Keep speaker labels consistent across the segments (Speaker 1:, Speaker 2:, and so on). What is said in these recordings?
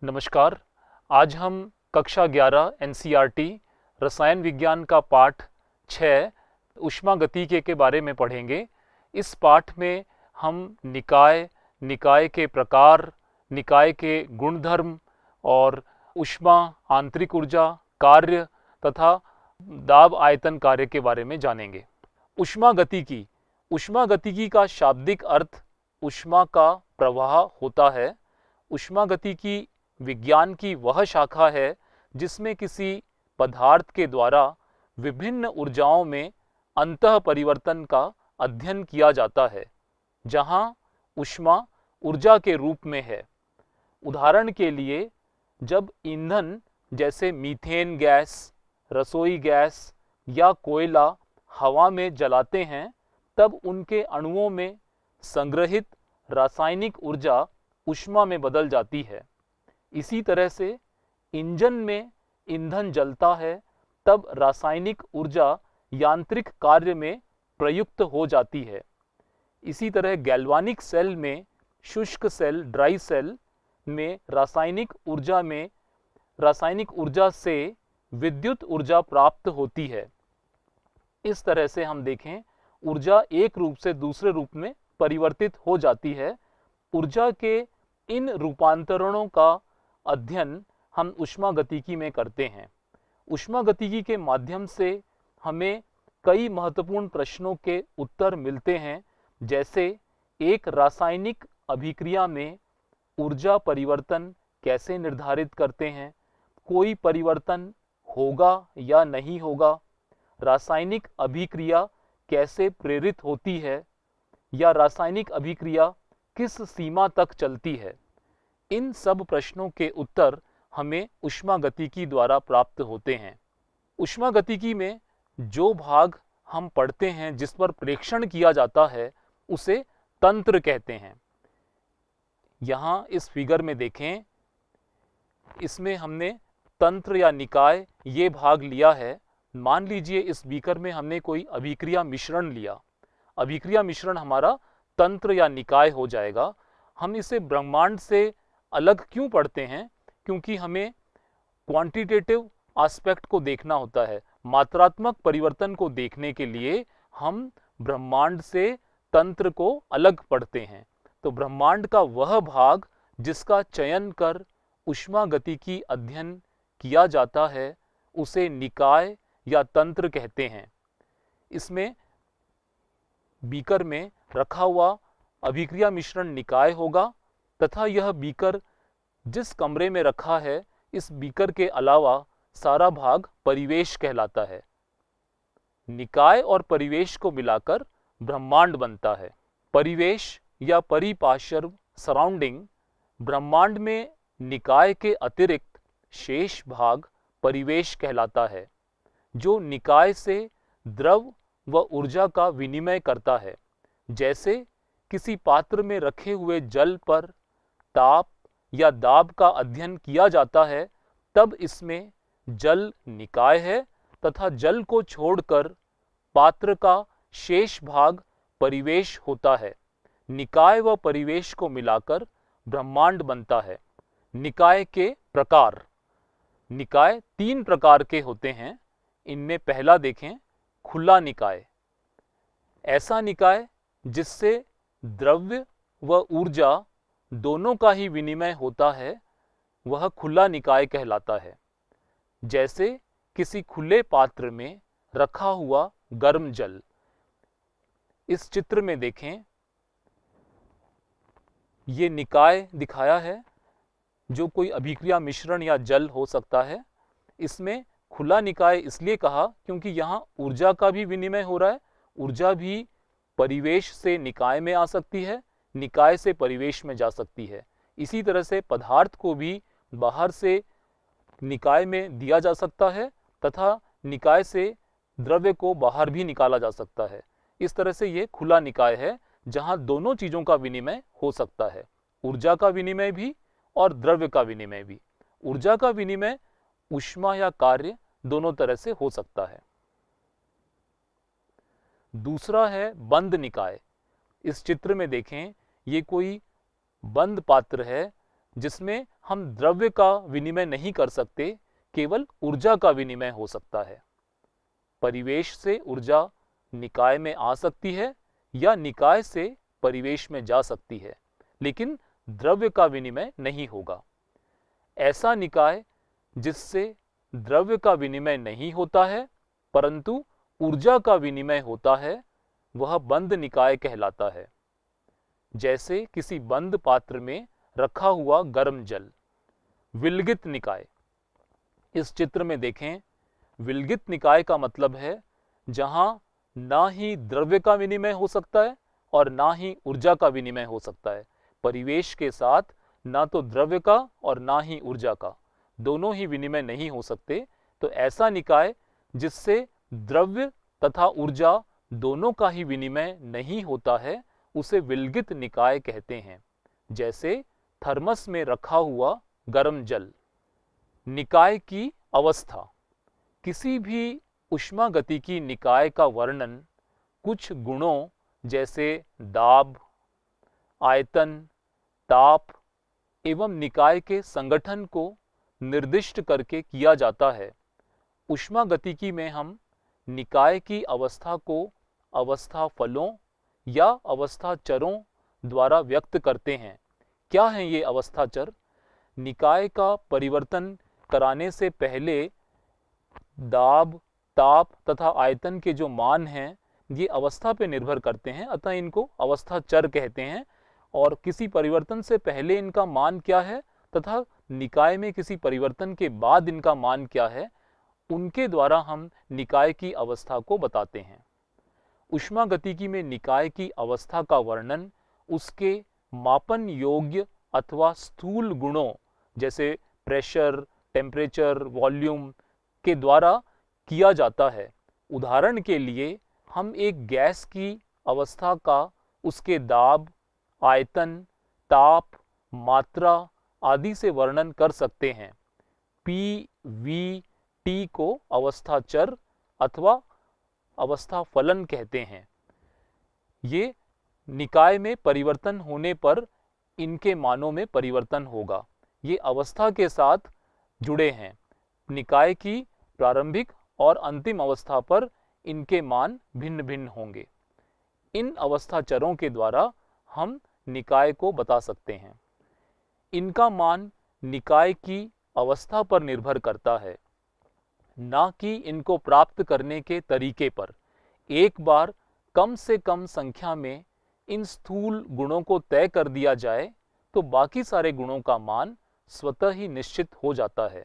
Speaker 1: नमस्कार। आज हम कक्षा 11 एनसीईआरटी रसायन विज्ञान का पाठ 6 ऊष्मागतिकी के बारे में पढ़ेंगे। इस पाठ में हम निकाय, निकाय के प्रकार, निकाय के गुणधर्म और ऊष्मा, आंतरिक ऊर्जा, कार्य तथा दाब आयतन कार्य के बारे में जानेंगे। ऊष्मागतिकी, ऊष्मागतिकी का शाब्दिक अर्थ ऊष्मा का प्रवाह होता है। ऊष्मागतिकी विज्ञान की वह शाखा है जिसमें किसी पदार्थ के द्वारा विभिन्न ऊर्जाओं में अंतः परिवर्तन का अध्ययन किया जाता है, जहां ऊष्मा ऊर्जा के रूप में है। उदाहरण के लिए, जब ईंधन जैसे मीथेन गैस, रसोई गैस या कोयला हवा में जलाते हैं, तब उनके अणुओं में संग्रहित रासायनिक ऊर्जा ऊष्मा में बदल जाती है। इसी तरह से इंजन में ईंधन जलता है, तब रासायनिक ऊर्जा यांत्रिक कार्य में प्रयुक्त हो जाती है। इसी तरह गैल्वानिक सेल में, शुष्क सेल ड्राई सेल में रासायनिक ऊर्जा से विद्युत ऊर्जा प्राप्त होती है। इस तरह से हम देखें, ऊर्जा एक रूप से दूसरे रूप में परिवर्तित हो जाती है। ऊर्जा के इन रूपांतरणों का अध्ययन हम ऊष्मागतिकी में करते हैं। ऊष्मागतिकी के माध्यम से हमें कई महत्वपूर्ण प्रश्नों के उत्तर मिलते हैं, जैसे एक रासायनिक अभिक्रिया में ऊर्जा परिवर्तन कैसे निर्धारित करते हैं, कोई परिवर्तन होगा या नहीं होगा, रासायनिक अभिक्रिया कैसे प्रेरित होती है या रासायनिक अभिक्रिया किस सीमा तक चलती है। इन सब प्रश्नों के उत्तर हमें ऊष्मागतिकी द्वारा प्राप्त होते हैं। ऊष्मागतिकी में जो भाग हम पढ़ते हैं, जिस पर प्रेक्षण किया जाता है, उसे तंत्र कहते हैं। यहाँ इस फिगर में देखें, इसमें हमने तंत्र या निकाय ये भाग लिया है। मान लीजिए इस बीकर में हमने कोई अभिक्रिया मिश्रण लिया। अभिक्रिया मिश्रण हमारा तंत्र या निकाय हो जाएगा। हम इसे ब्रह्मांड से अलग क्यों पढ़ते हैं? क्योंकि हमें क्वांटिटेटिव एस्पेक्ट को देखना होता है। मात्रात्मक परिवर्तन को देखने के लिए हम ब्रह्मांड से तंत्र को अलग पढ़ते हैं। तो ब्रह्मांड का वह भाग जिसका चयन कर ऊष्मागतिकी अध्ययन किया जाता है, उसे निकाय या तंत्र कहते हैं। इसमें बीकर में रखा हुआ अभिक्रिया मिश्रण निकाय होगा, तथा यह बीकर जिस कमरे में रखा है, इस बीकर के अलावा सारा भाग परिवेश कहलाता है। निकाय और परिवेश को मिलाकर ब्रह्मांड बनता है। परिवेश या परिपार्श्व सराउंडिंग, ब्रह्मांड में निकाय के अतिरिक्त शेष भाग परिवेश कहलाता है, जो निकाय से द्रव व ऊर्जा का विनिमय करता है। जैसे किसी पात्र में रखे हुए जल पर ताप या दाब का अध्ययन किया जाता है, तब इसमें जल निकाय है तथा जल को छोड़कर पात्र का शेष भाग परिवेश होता है। निकाय व परिवेश को मिलाकर ब्रह्मांड बनता है। निकाय के प्रकार, निकाय 3 प्रकार के होते हैं। इनमें पहला देखें, खुला निकाय। ऐसा निकाय जिससे द्रव्य व ऊर्जा दोनों का ही विनिमय होता है, वह खुला निकाय कहलाता है। जैसे किसी खुले पात्र में रखा हुआ गर्म जल। इस चित्र में देखें, ये निकाय दिखाया है, जो कोई अभिक्रिया मिश्रण या जल हो सकता है। इसमें खुला निकाय इसलिए कहा क्योंकि यहाँ ऊर्जा का भी विनिमय हो रहा है। ऊर्जा भी परिवेश से निकाय में आ सकती है, निकाय से परिवेश में जा सकती है। इसी तरह से पदार्थ को भी बाहर से निकाय में दिया जा सकता है तथा निकाय से द्रव्य को बाहर भी निकाला जा सकता है। इस तरह से ये खुला निकाय है, जहां दोनों चीजों का विनिमय हो सकता है, ऊर्जा का विनिमय भी और द्रव्य का विनिमय भी। ऊर्जा का विनिमय ऊष्मा या कार्य दोनों तरह से हो सकता है। दूसरा है बंद निकाय। इस चित्र में देखें, ये कोई बंद पात्र है जिसमें हम द्रव्य का विनिमय नहीं कर सकते, केवल ऊर्जा का विनिमय हो सकता है। परिवेश से ऊर्जा निकाय में आ सकती है या निकाय से परिवेश में जा सकती है, लेकिन द्रव्य का विनिमय नहीं होगा। ऐसा निकाय जिससे द्रव्य का विनिमय नहीं होता है परंतु ऊर्जा का विनिमय होता है, वह बंद निकाय कहलाता है। जैसे किसी बंद पात्र में रखा हुआ गर्म जल। विलगित निकाय। इस चित्र में देखें, विलगित निकाय का मतलब है जहां ना ही द्रव्य का विनिमय हो सकता है और ना ही ऊर्जा का विनिमय हो सकता है। परिवेश के साथ ना तो द्रव्य का और ना ही ऊर्जा का, दोनों ही विनिमय नहीं हो सकते। तो ऐसा निकाय जिससे द्रव्य तथा ऊर्जा दोनों का ही विनिमय नहीं होता है, उसे विलगित निकाय कहते हैं। जैसे थर्मस में रखा हुआ गर्म जल। निकाय की अवस्था। किसी भी ऊष्मागतिकी निकाय का वर्णन कुछ गुणों जैसे दाब, आयतन, ताप एवं निकाय के संगठन को निर्दिष्ट करके किया जाता है। ऊष्मागतिकी में हम निकाय की अवस्था को अवस्था फलों या अवस्था चरों द्वारा व्यक्त करते हैं। क्या हैं ये अवस्था चर? निकाय का परिवर्तन कराने से पहले दाब, ताप तथा आयतन के जो मान हैं ये अवस्था पे निर्भर करते हैं, अतः इनको अवस्था चर कहते हैं। और किसी परिवर्तन से पहले इनका मान क्या है तथा निकाय में किसी परिवर्तन के बाद इनका मान क्या है, उनके द्वारा हम निकाय की अवस्था को बताते हैं। ऊष्मागतिकी में निकाय की अवस्था का वर्णन उसके मापन योग्य अथवा स्थूल गुणों जैसे प्रेशर, टेम्परेचर, वॉल्यूम के द्वारा किया जाता है। उदाहरण के लिए हम एक गैस की अवस्था का उसके दाब, आयतन, ताप, मात्रा आदि से वर्णन कर सकते हैं। पी, वी, टी को अवस्था चर अथवा अवस्था फलन कहते हैं। ये निकाय में परिवर्तन होने पर इनके मानों में परिवर्तन होगा। ये अवस्था के साथ जुड़े हैं। निकाय की प्रारंभिक और अंतिम अवस्था पर इनके मान भिन्न भिन्न होंगे। इन अवस्था चरों के द्वारा हम निकाय को बता सकते हैं। इनका मान निकाय की अवस्था पर निर्भर करता है, ना कि इनको प्राप्त करने के तरीके पर। एक बार कम से कम संख्या में इन स्थूल गुणों को तय कर दिया जाए तो बाकी सारे गुणों का मान स्वतः ही निश्चित हो जाता है।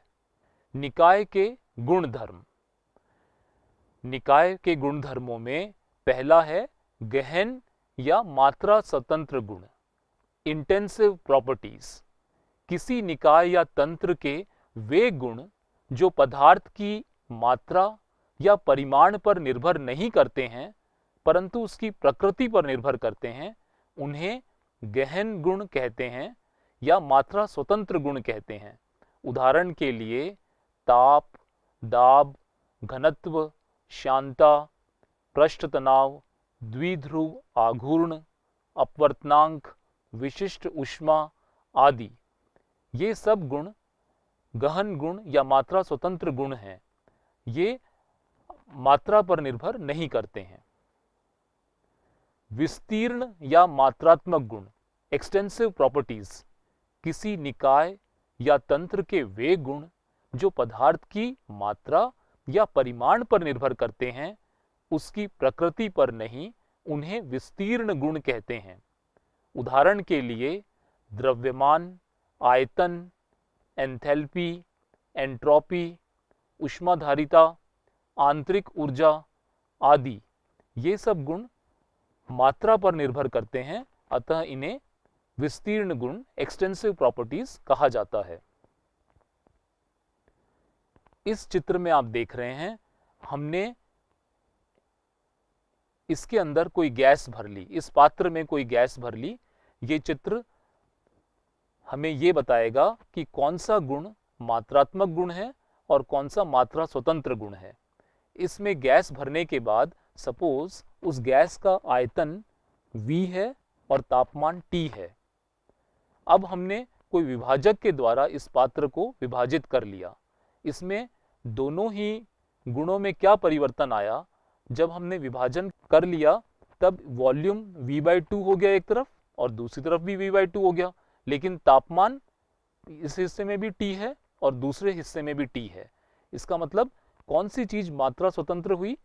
Speaker 1: निकाय के गुणधर्म। निकाय के गुणधर्मों में पहला है गहन या मात्रा स्वतंत्र गुण, इंटेंसिव प्रॉपर्टीज। किसी निकाय या तंत्र के वे गुण जो पदार्थ की मात्रा या परिमाण पर निर्भर नहीं करते हैं परंतु उसकी प्रकृति पर निर्भर करते हैं, उन्हें गहन गुण कहते हैं या मात्रा स्वतंत्र गुण कहते हैं। उदाहरण के लिए ताप, दाब, घनत्व, शांता, पृष्ठ तनाव, द्विध्रुव आघूर्ण, अपवर्तनांक, विशिष्ट ऊष्मा आदि। ये सब गुण गहन गुण या मात्रा स्वतंत्र गुण हैं। ये मात्रा पर निर्भर नहीं करते हैं। विस्तीर्ण या मात्रात्मक गुण, एक्सटेंसिव प्रॉपर्टीज। किसी निकाय या तंत्र के वे गुण जो पदार्थ की मात्रा या परिमाण पर निर्भर करते हैं, उसकी प्रकृति पर नहीं, उन्हें विस्तीर्ण गुण कहते हैं। उदाहरण के लिए द्रव्यमान, आयतन, एंथैल्पी, एंट्रोपी, ऊष्माधारिता, आंतरिक ऊर्जा आदि। ये सब गुण मात्रा पर निर्भर करते हैं, अतः इन्हें विस्तीर्ण गुण, एक्सटेंसिव प्रॉपर्टीज कहा जाता है। इस चित्र में आप देख रहे हैं, हमने इसके अंदर कोई गैस भर ली, इस पात्र में कोई गैस भर ली। ये चित्र हमें ये बताएगा कि कौन सा गुण मात्रात्मक गुण है और कौन सा मात्रा स्वतंत्र गुण है। इसमें गैस भरने के बाद सपोज उस गैस का आयतन V है और तापमान T है। अब हमने कोई विभाजक के द्वारा इस पात्र को विभाजित कर लिया। इसमें दोनों ही गुणों में क्या परिवर्तन आया, जब हमने विभाजन कर लिया तब वॉल्यूम V/2 हो गया एक तरफ और दूसरी तरफ भी V/2 हो गया, लेकिन तापमान इस हिस्से में भी T है और दूसरे हिस्से में भी T है। इसका मतलब कौन सी चीज मात्रा स्वतंत्र हुई?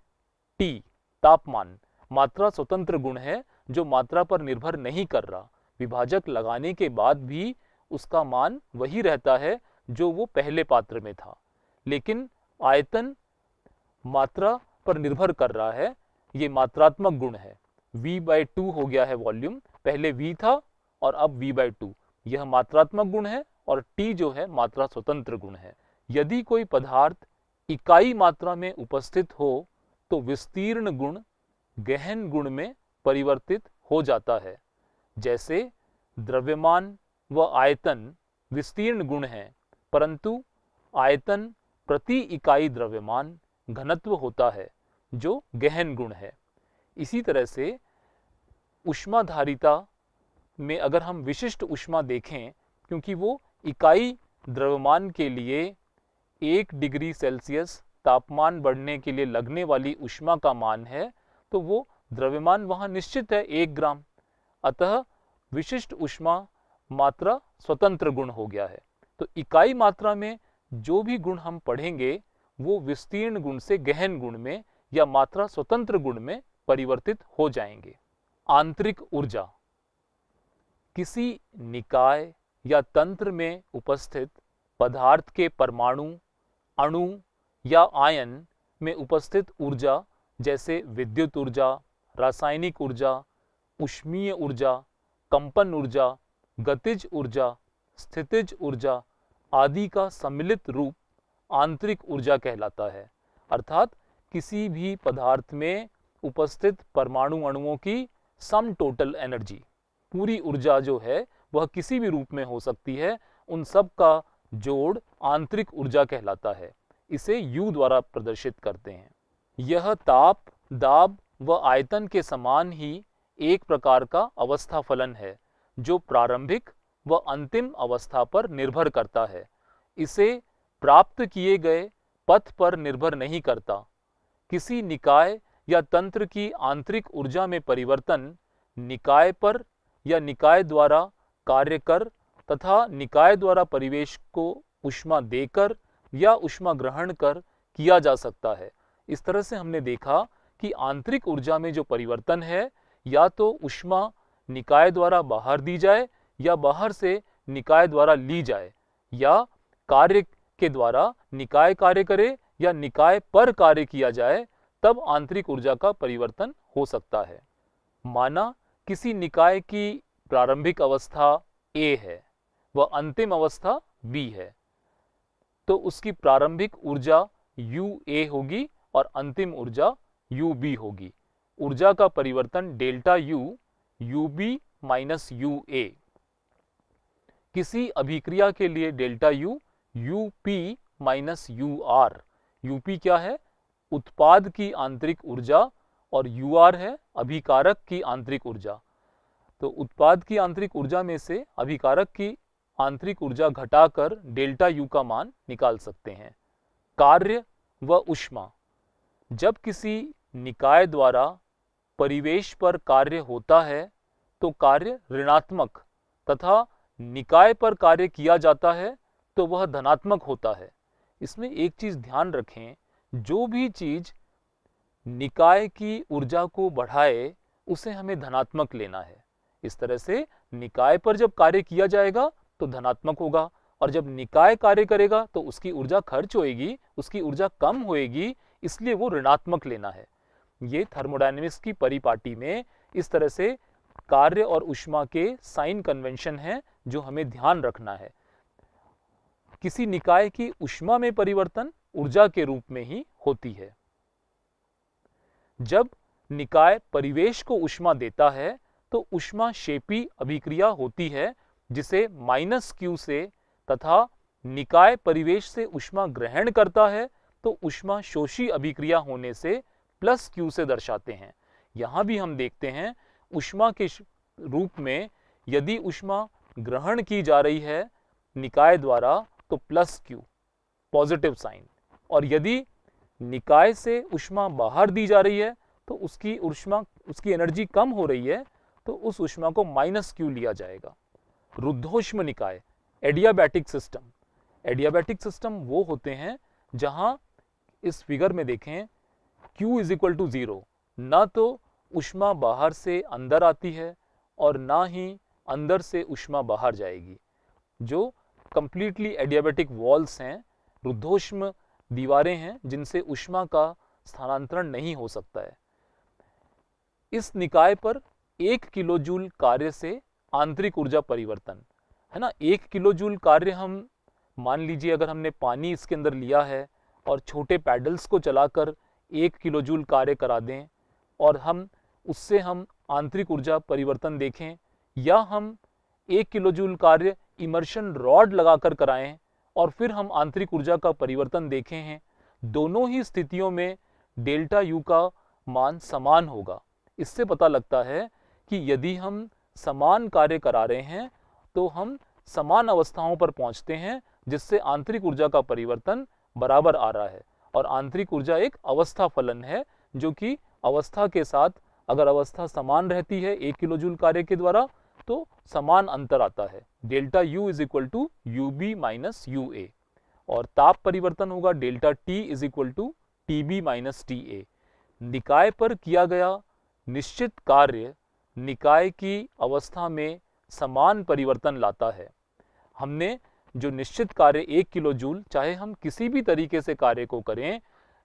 Speaker 1: T, तापमान मात्रा स्वतंत्र गुण है जो मात्रा पर निर्भर नहीं कर रहा। विभाजक लगाने के बाद भी उसका मान वही रहता है जो वो पहले पात्र में था, लेकिन आयतन मात्रा पर निर्भर कर रहा है। ये मात्रात्मक गुण है। V/2 हो गया है वॉल्यूम, पहले V था और अब V/2। यह मात्रात्मक गुण है और T जो है मात्रा स्वतंत्र गुण है। यदि कोई पदार्थ इकाई मात्रा में उपस्थित हो तो विस्तीर्ण गुण गहन गुण में परिवर्तित हो जाता है। जैसे द्रव्यमान व आयतन विस्तीर्ण गुण हैं, परंतु आयतन प्रति इकाई द्रव्यमान घनत्व होता है जो गहन गुण है। इसी तरह से ऊष्माधारिता में अगर हम विशिष्ट ऊष्मा देखें, क्योंकि वो इकाई द्रव्यमान के लिए 1 डिग्री सेल्सियस तापमान बढ़ने के लिए लगने वाली ऊष्मा का मान है, तो वो द्रव्यमान वहाँ निश्चित है 1 ग्राम। अतः विशिष्ट ऊष्मा मात्रा स्वतंत्र गुण हो गया है। तो इकाई मात्रा में जो भी गुण हम पढ़ेंगे वो विस्तीर्ण गुण से गहन गुण में या मात्रा स्वतंत्र गुण में परिवर्तित हो जाएंगे। आंतरिक ऊर्जा किसी निकाय या तंत्र में उपस्थित पदार्थ के परमाणु, अणु या आयन में उपस्थित ऊर्जा, जैसे विद्युत ऊर्जा, रासायनिक ऊर्जा, ऊष्मीय ऊर्जा, कंपन ऊर्जा, गतिज ऊर्जा, स्थितिज ऊर्जा आदि का सम्मिलित रूप आंतरिक ऊर्जा कहलाता है। अर्थात किसी भी पदार्थ में उपस्थित परमाणु अणुओं की सम टोटल एनर्जी, पूरी ऊर्जा जो है वह किसी भी रूप में हो सकती है, उन सब का जोड़ आंतरिक ऊर्जा कहलाता है। इसे U द्वारा प्रदर्शित करते हैं। यह ताप, दाब व आयतन के समान ही एक प्रकार का अवस्था फलन है जो प्रारंभिक व अंतिम अवस्था पर निर्भर करता है। इसे प्राप्त किए गए पथ पर निर्भर नहीं करता। किसी निकाय या तंत्र की आंतरिक ऊर्जा में परिवर्तन निकाय पर या निकाय द्वारा कार्य कर तथा निकाय द्वारा परिवेश को ऊष्मा देकर या ऊष्मा ग्रहण कर किया जा सकता है। इस तरह से हमने देखा कि आंतरिक ऊर्जा में जो परिवर्तन है, या तो ऊष्मा निकाय द्वारा बाहर दी जाए या बाहर से निकाय द्वारा ली जाए, या कार्य के द्वारा निकाय कार्य करे या निकाय पर कार्य किया जाए, तब आंतरिक ऊर्जा का परिवर्तन हो सकता है। माना किसी निकाय की प्रारंभिक अवस्था A है व अंतिम अवस्था B है, तो उसकी प्रारंभिक ऊर्जा UA होगी और अंतिम ऊर्जा UB होगी। ऊर्जा का परिवर्तन delta U UB minus UA। किसी अभिक्रिया के लिए delta U UP minus UR। UP क्या है? उत्पाद की आंतरिक ऊर्जा, और UR है अभिकारक की आंतरिक ऊर्जा। तो उत्पाद की आंतरिक ऊर्जा में से अभिकारक की आंतरिक ऊर्जा घटाकर डेल्टा U का मान निकाल सकते हैं। कार्य व ऊष्मा। जब किसी निकाय द्वारा परिवेश पर कार्य होता है तो कार्य ऋणात्मक, तथा निकाय पर कार्य किया जाता है तो वह धनात्मक होता है। इसमें एक चीज ध्यान रखें, जो भी चीज निकाय की ऊर्जा को बढ़ाए उसे हमें धनात्मक लेना है। इस तरह से निकाय पर जब कार्य किया जाएगा तो धनात्मक होगा, और जब निकाय कार्य करेगा तो उसकी ऊर्जा खर्च होएगी, उसकी ऊर्जा कम होएगी, इसलिए वो ऋणात्मक लेना है। ये थर्मोडायनेमिक्स की परिपाटी में इस तरह से कार्य और ऊष्मा के साइन कन्वेंशन है जो हमें ध्यान रखना है। किसी निकाय की ऊष्मा में परिवर्तन ऊर्जा के रूप में ही होती है। जब निकाय परिवेश को ऊष्मा देता है तो ऊष्मा क्षेपी अभिक्रिया होती है, जिसे -Q से तथा निकाय परिवेश से ऊष्मा ग्रहण करता है तो ऊष्मा शोषी अभिक्रिया होने से प्लस Q से दर्शाते हैं। यहां भी हम देखते हैं ऊष्मा के रूप में यदि ऊष्मा ग्रहण की जा रही है निकाय द्वारा तो प्लस Q पॉजिटिव साइन, और यदि निकाय से ऊष्मा बाहर दी जा रही है तो उसकी एनर्जी कम हो रही है तो उस ऊष्मा को माइनस Q लिया जाएगा। रुद्धोष्म निकाय, एडियाबैटिक सिस्टम। एडियाबैटिक सिस्टम वो होते हैं जहां इस फिगर में देखें Q इज इक्वल टू 0, ना तो ऊष्मा बाहर से अंदर आती है और ना ही अंदर से ऊष्मा बाहर जाएगी। जो कंप्लीटली एडियाबैटिक वॉल्स हैं, रुद्धोष्म दीवारें हैं जिनसे ऊष्मा का स्थानांतरण नहीं हो सकता है। इस निकाय पर 1 किलोजूल कार्य से आंतरिक ऊर्जा परिवर्तन है ना। 1 किलोजूल कार्य हम मान लीजिए अगर हमने पानी इसके अंदर लिया है और छोटे पैडल्स को चलाकर 1 किलोजूल कार्य करा दें और हम उससे आंतरिक ऊर्जा परिवर्तन देखें, या हम 1 किलोजूल कार्य इमर्शन रॉड लगाकर कराएं और फिर हम आंतरिक ऊर्जा का परिवर्तन देखे हैं, दोनों ही स्थितियों में डेल्टा यू का मान समान होगा। इससे पता लगता है कि यदि हम समान कार्य करा रहे हैं तो हम समान अवस्थाओं पर पहुंचते हैं, जिससे आंतरिक ऊर्जा का परिवर्तन बराबर आ रहा है। और आंतरिक ऊर्जा एक अवस्था फलन है, जो कि अवस्था के साथ अगर अवस्था समान रहती है 1 किलोजूल कार्य के द्वारा तो समान अंतर आता है। Delta U is equal to U B minus U A, और ताप परिवर्तन होगा delta T is equal to T B minus T A. निकाय पर किया गया निश्चित कार्य निकाय की अवस्था में समान परिवर्तन लाता है। हमने जो निश्चित कार्य 1 किलोजूल, चाहे हम किसी भी तरीके से कार्य को करें,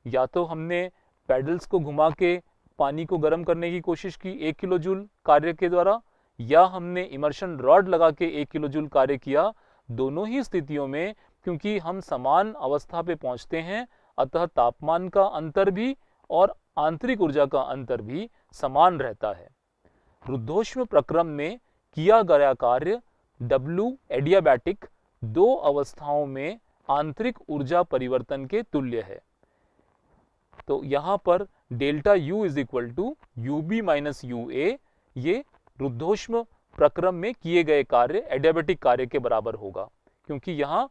Speaker 1: या तो हमने पैडल्स को घुमा के पानी को गर्म करने की कोशिश की 1 किलोजूल कार्य के द्वारा, या हमने इमर्शन रॉड लगा के 1 किलोजूल कार्य किया, दोनों ही स्थितियों में क्योंकि हम समान अवस्था पे पहुंचते हैं, अतः तापमान का अंतर भी और आंतरिक ऊर्जा का अंतर भी समान रहता है। रुद्धोष्म प्रक्रम में किया गया कार्य W एडियाबैटिक 2 अवस्थाओं में आंतरिक ऊर्जा परिवर्तन के तुल्य है। तो यहां पर delta U is equal to U B minus U A, ये रुद्धोष्म प्रक्रम में किए गए कार्य एडियाबैटिक कार्य के बराबर होगा, क्योंकि यहाँ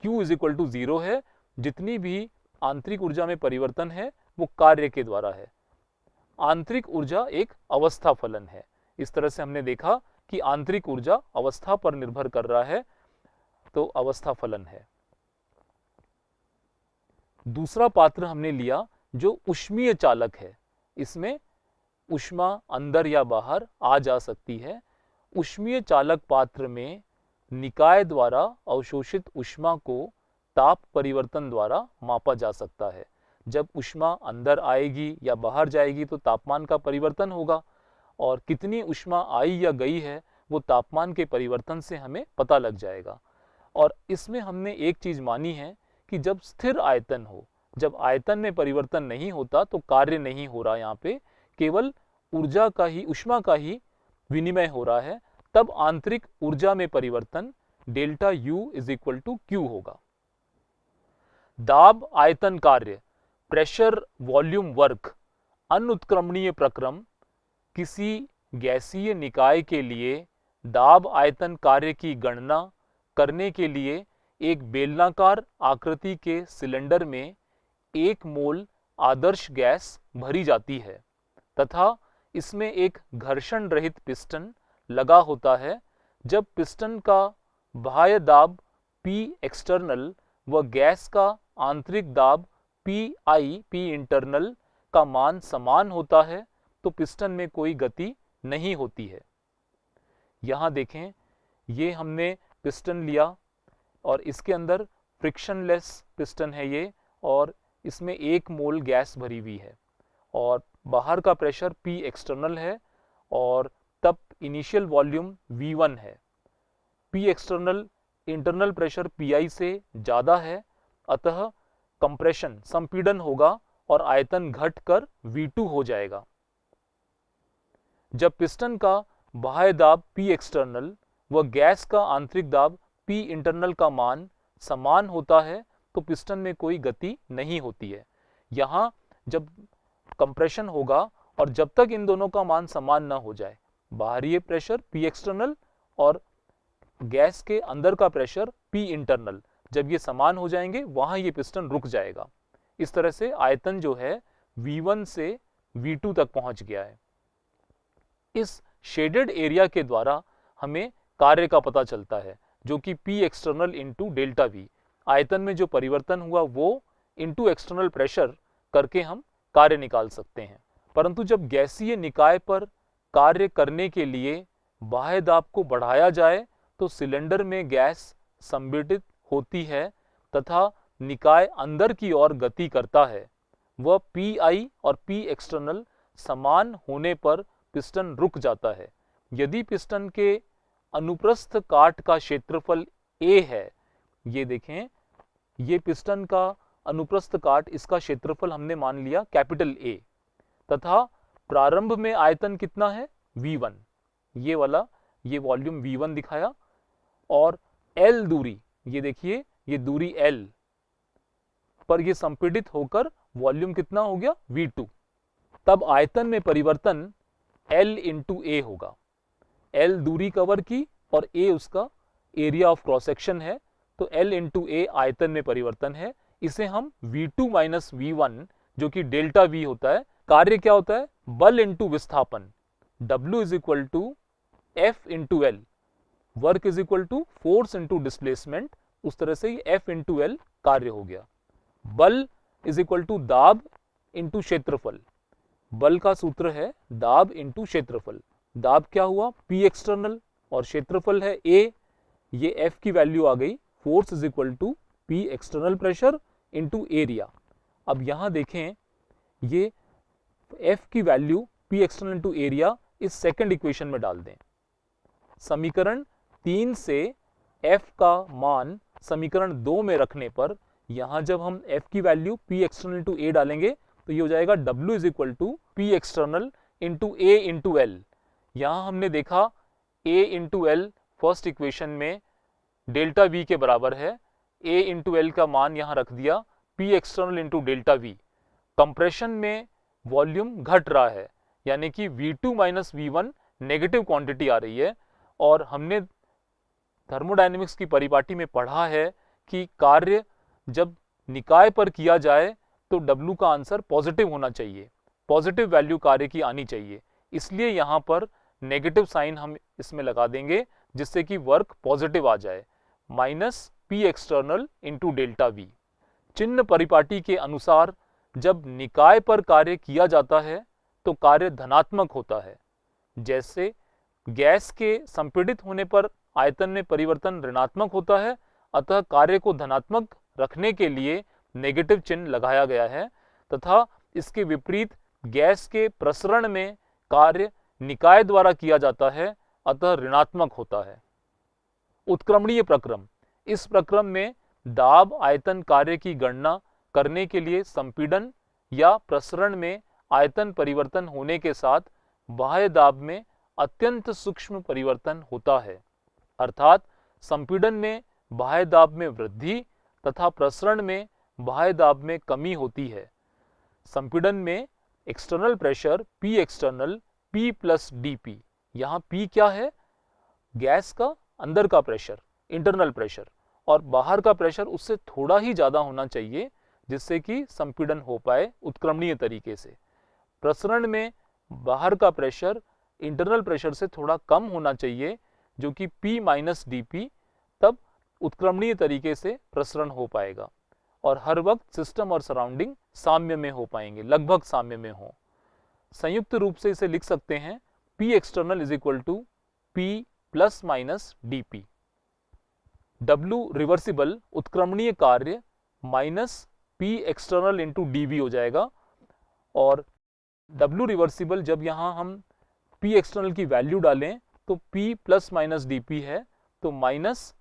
Speaker 1: Q इज इक्वल टू 0 है। जितनी भी आंतरिक ऊर्जा में परिवर्तन है वो कार्य के द्वारा है। आंतरिक ऊर्जा एक अवस्था फलन है। इस तरह से हमने देखा कि आंतरिक ऊर्जा अवस्था पर निर्भर कर रहा है, तो अवस्था फलन है। दूसरा पात्र हमने लिया जो ऊष्मीय चालक है। इसमें ऊष्मा अंदर या बाहर आ जा सकती है। ऊष्मीय चालक पात्र में निकाय द्वारा अवशोषित ऊष्मा को ताप परिवर्तन द्वारा मापा जा सकता है। जब ऊष्मा अंदर आएगी या बाहर जाएगी तो तापमान का परिवर्तन होगा, और कितनी ऊष्मा आई या गई है वो तापमान के परिवर्तन से हमें पता लग जाएगा। और इसमें हमने एक चीज मानी है कि जब स्थिर आयतन हो, जब आयतन में परिवर्तन नहीं होता तो कार्य नहीं हो रहा, यहाँ पे केवल ऊर्जा का ही, ऊष्मा का ही विनिमय हो रहा है, तब आंतरिक ऊर्जा में परिवर्तन delta U is equal to Q होगा। दाब आयतन कार्य, प्रेशर वॉल्यूम वर्क, अनुत्क्रमणीय प्रक्रम किसी गैसीय निकाय के लिए दाब आयतन कार्य की गणना करने के लिए एक बेलनाकार आकृति के सिलेंडर में 1 मोल आदर्श गैस भरी जाती है तथा इसमें एक घर्षण रहित पिस्टन लगा होता है। जब पिस्टन का बाह्य दाब P एक्सटर्नल व गैस का आंतरिक दाब P इंटरनल का मान समान होता है तो पिस्टन में कोई गति नहीं होती है। यहाँ देखें, ये हमने पिस्टन लिया और इसके अंदर फ्रिक्शनलेस पिस्टन है ये, और इसमें 1 मोल गैस भरी हुई है और बाहर का प्रेशर P एक्सटर्नल है और तब इनिशियल वॉल्यूम V1 है। P external internal pressure PI से ज़्यादा है, अतः कंप्रेशन संपीड़न होगा और आयतन घटकर V2 हो जाएगा। जब पिस्टन का बाह्य दाब P एक्सटर्नल व गैस का आंतरिक दाब P इंटरनल का मान समान होता है तो पिस्टन में कोई गति नहीं होती है। यहाँ जब कंप्रेशन होगा और जब तक इन दोनों का मान समान ना हो जाए, बाहरी प्रेशर P एक्सटर्नल और गैस के अंदर का प्रेशर P इंटरनल, जब ये समान हो जाएंगे वहां ये पिस्टन रुक जाएगा। इस तरह से आयतन जो है V1 से V2 तक पहुंच गया है। इस शेडेड एरिया के द्वारा हमें कार्य का पता चलता है, जो कि P external into delta V, आयतन में जो परिवर्तन हुआ वो इंटू एक्सटर्नल प्रेशर करके हम कार्य निकाल सकते हैं। परंतु जब गैसीय निकाय पर कार्य करने के लिए बाह्य दाब को बढ़ाया जाए तो सिलेंडर में गैस संपीड़ित होती है तथा निकाय अंदर की ओर गति करता है। वह Pi और P एक्सटर्नल समान होने पर पिस्टन रुक जाता है। यदि पिस्टन के अनुप्रस्थ काट का क्षेत्रफल A है, ये देखें, ये पिस्टन का अनुप्रस्थ काट, इसका क्षेत्रफल हमने मान लिया कैपिटल A, तथा प्रारंभ में आयतन कितना है V1, ये वाला, ये वॉल्यूम V1 दिखाया, और L दूरी, ये देखिए ये दूरी L पर ये संपीड़ित होकर वॉल्यूम कितना हो गया V2। तब आयतन में परिवर्तन L इंटू A होगा। L दूरी कवर की और A उसका एरिया ऑफ क्रॉस सेक्शन है, तो L इंटू A आयतन में परिवर्तन है। इसे हम V2 माइनस V1 जो कि डेल्टा V होता है, कार्य क्या होता है, बल इंटू विस्थापन, W is equal to F into L, work is equal to force into displacement, उस तरह से ये F इंटू L कार्य हो गया। बल इज इक्वल टू दाब इंटू क्षेत्रफल, बल का सूत्र है दाब इंटू क्षेत्रफल। दाब क्या हुआ P एक्सटर्नल और क्षेत्रफल है A, ये F की वैल्यू आ गई, force is equal to P external pressure into area. अब यहां देखें, ये F की value P external into area इस सेकंड इक्वेशन में डाल दें। समीकरण 3 से F का मान समीकरण 2 में रखने पर यहां जब हम F की value P external into A डालेंगे तो ये हो जाएगा W is equal to P external into A into L। यहां हमने देखा A into L first equation में डेल्टा V के बराबर है, A इंटू L का मान यहां रख दिया P external into delta V। Compression में वॉल्यूम घट रहा है, यानी कि V2 minus V1 negative quantity आ रही है, और हमने थर्मोडायनेमिक्स की परिपाटी में पढ़ा है कि कार्य जब निकाय पर किया जाए तो W का आंसर पॉजिटिव होना चाहिए, पॉजिटिव वैल्यू कार्य की आनी चाहिए। इसलिए यहाँ पर नेगेटिव साइन हम इसमें लगा देंगे जिससे कि वर्क पॉजिटिव आ जाए, minus P external into delta V। चिन्ह परिपाटी के अनुसार जब निकाय पर कार्य किया जाता है तो कार्य धनात्मक होता है। जैसे गैस के संपीड़ित होने पर आयतन में परिवर्तन ऋणात्मक होता है, अतः कार्य को धनात्मक रखने के लिए नेगेटिव चिन्ह लगाया गया है, तथा इसके विपरीत गैस के प्रसरण में कार्य निकाय द्वारा किया जाता है, अतः ऋणात्मक होता है। उत्क्रमणीय प्रक्रम, इस प्रक्रम में दाब आयतन कार्य की गणना करने के लिए संपीड़न या प्रसरण में आयतन परिवर्तन होने के साथ बाह्य दाब में अत्यंत सूक्ष्म परिवर्तन होता है, अर्थात संपीड़न में बाह्य दाब में वृद्धि तथा प्रसरण में बाह्य दाब में कमी होती है। संपीड़न में external pressure P external P plus DP, यहाँ P क्या है, गैस का अंदर का प्रेशर, इंटरनल प्रेशर, और बाहर का प्रेशर उससे थोड़ा ही ज्यादा होना चाहिए जिससे कि संपीड़न हो पाए उत्क्रमणीय तरीके से। प्रसरण में बाहर का प्रेशर इंटरनल प्रेशर से थोड़ा कम होना चाहिए जो कि P माइनस DP, तब उत्क्रमणीय तरीके से प्रसरण हो पाएगा और हर वक्त सिस्टम और सराउंडिंग साम्य में हो पाएंगे, लगभग साम्य में हो। संयुक्त रूप से इसे लिख सकते हैं P external is equal to P plus minus DP। W reversible उत्क्रमणीय कार्य minus P external into DV हो जाएगा, और W रिवर्सिबल जब यहाँ हम P एक्सटर्नल की वैल्यू डालें तो P प्लस माइनस DP है, तो minus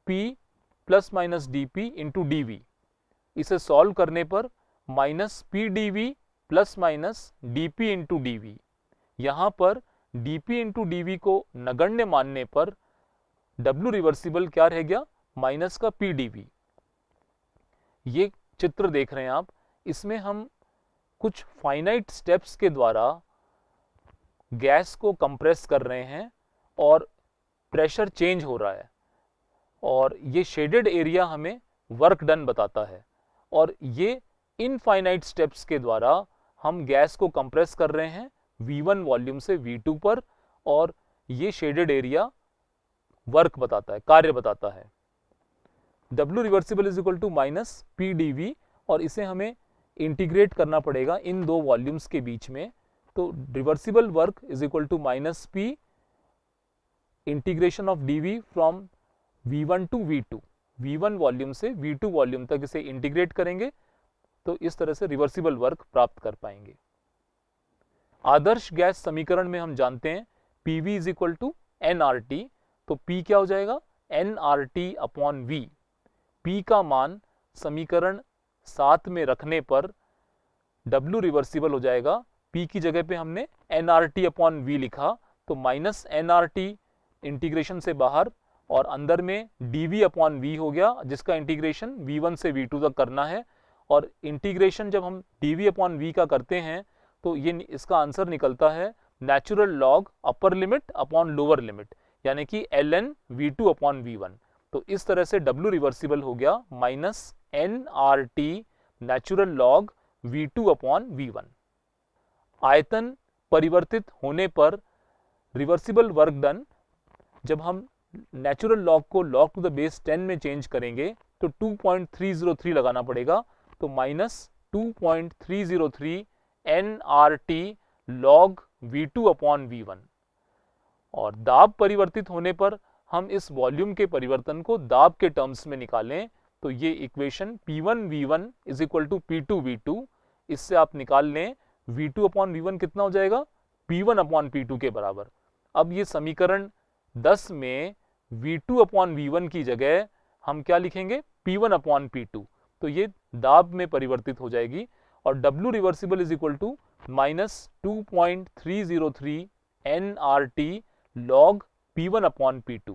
Speaker 1: P plus minus DP into DV। इसे सॉल्व करने पर minus PdV plus minus DP into DV। यहाँ पर DP इंटू DV को नगण्य मानने पर W रिवर्सिबल क्या रह गया, माइनस का PdV। ये चित्र देख रहे हैं आप, इसमें हम कुछ फाइनाइट स्टेप्स के द्वारा गैस को कंप्रेस कर रहे हैं और प्रेशर चेंज हो रहा है, और ये शेडेड एरिया हमें वर्क डन बताता है। और ये इनफाइनाइट स्टेप्स के द्वारा हम गैस को कंप्रेस कर रहे हैं V1 वॉल्यूम से V2 पर, और ये शेडेड एरिया वर्क बताता है, कार्य बताता है। W reversible is equal to minus PdV, और इसे हमें इंटीग्रेट करना पड़ेगा इन दो वॉल्यूम्स के बीच में। तो reversible work is equal to minus P integration of dV from V1 to V2, V1 volume से V2 वॉल्यूम तक इसे इंटीग्रेट करेंगे, तो इस तरह से रिवर्सिबल वर्क प्राप्त कर पाएंगे। आदर्श गैस समीकरण में हम जानते हैं PV is equal to nRT, तो P क्या हो जाएगा, nRT अपॉन V। P का मान समीकरण 7 में रखने पर W रिवर्सिबल हो जाएगा। P की जगह पे हमने nRT अपॉन V लिखा, तो माइनस nRT इंटीग्रेशन से बाहर, और अंदर में dV अपॉन V हो गया, जिसका इंटीग्रेशन V1 से V2 तक करना है। और इंटीग्रेशन जब हम dV अपॉन V का करते हैं तो ये इसका आंसर निकलता है natural log upper limit upon lower limit, यानी कि ln V2 अपॉन V1। तो इस तरह से W रिवर्सिबल हो गया minus nRT natural log V2 upon V1। आयतन परिवर्तित होने पर रिवर्सिबल वर्क डन, जब हम नेचुरल लॉग को log टू द बेस 10 में चेंज करेंगे तो 2.303 लगाना पड़ेगा, तो minus 2.303 nRT log V2 upon V1। और दाब परिवर्तित होने पर हम इस वॉल्यूम के परिवर्तन को दाब के टर्म्स में निकालें, तो ये equation P1V1 is equal to P2V2, इससे आप निकाल लें V2 अपॉन V1 कितना हो जाएगा, P1 अपॉन P2 के बराबर। अब ये समीकरण 10 में V2 अपॉन V1 की जगह हम क्या लिखेंगे, P1 अपॉन P2, तो ये दाब में परिवर्तित हो जाएगी। और W reversible is equal to minus 2.303 nRT log P1 upon P2।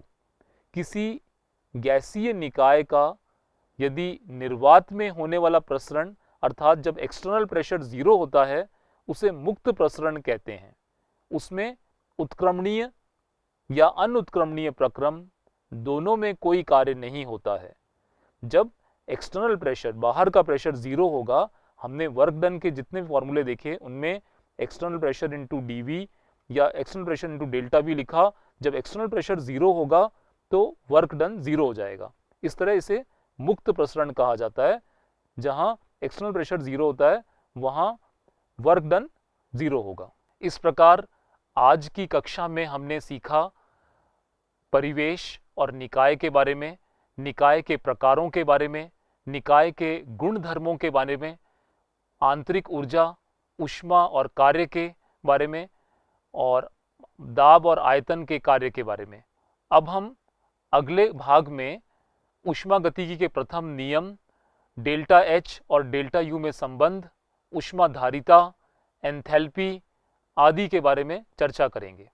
Speaker 1: किसी गैसीय निकाय का यदि निर्वात में होने वाला प्रसरण, अर्थात जब एक्सटर्नल प्रेशर 0 होता है, उसे मुक्त प्रसरण कहते हैं। उसमें उत्क्रमणीय या अनुत्क्रमणीय प्रक्रम दोनों में कोई कार्य नहीं होता है। जब एक्सटर्नल प्रेशर, बाहर का प्रेशर 0 होगा, हमने वर्क डन के जितने फॉर्मूले देखे उनमें एक्सटर्नल प्रेशर इंटू dV या external pressure into delta V लिखा। जब एक्सटर्नल प्रेशर 0 होगा तो वर्क डन 0 हो जाएगा। इस तरह इसे मुक्त प्रसरण कहा जाता है। जहां एक्सटर्नल प्रेशर 0 होता है वहां वर्क डन 0 होगा। इस प्रकार आज की कक्षा में हमने सीखा परिवेश और निकाय के बारे में, निकाय के प्रकारों के बारे में, निकाय के गुण धर्मों के बारे में, आंतरिक ऊर्जा, ऊष्मा और कार्य के बारे में, और दाब और आयतन के कार्य के बारे में। अब हम अगले भाग में ऊष्मागतिकी के प्रथम नियम, डेल्टा H और डेल्टा U में संबंध, ऊष्माधारिता, एंथैल्पी आदि के बारे में चर्चा करेंगे।